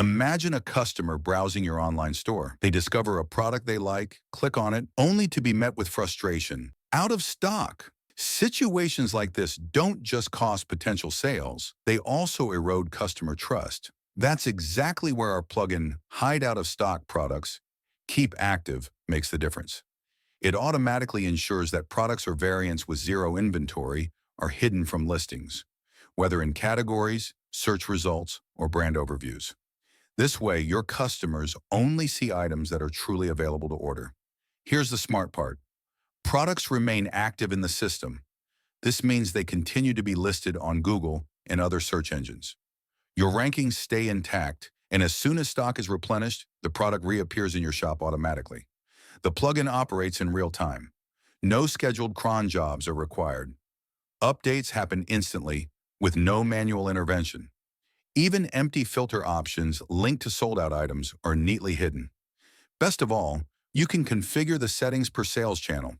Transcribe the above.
Imagine a customer browsing your online store. They discover a product they like, click on it, only to be met with frustration. Out of stock. Situations like this don't just cost potential sales, they also erode customer trust. That's exactly where our plugin Hide Out of Stock products, Keep Active, makes the difference. It automatically ensures that products or variants with zero inventory are hidden from listings, whether in categories, search results, or brand overviews. This way, your customers only see items that are truly available to order. Here's the smart part. Products remain active in the system. This means they continue to be listed on Google and other search engines. Your rankings stay intact, and as soon as stock is replenished, the product reappears in your shop automatically. The plugin operates in real time. No scheduled cron jobs are required. Updates happen instantly with no manual intervention. Even empty filter options linked to sold-out items are neatly hidden. Best of all, you can configure the settings per sales channel.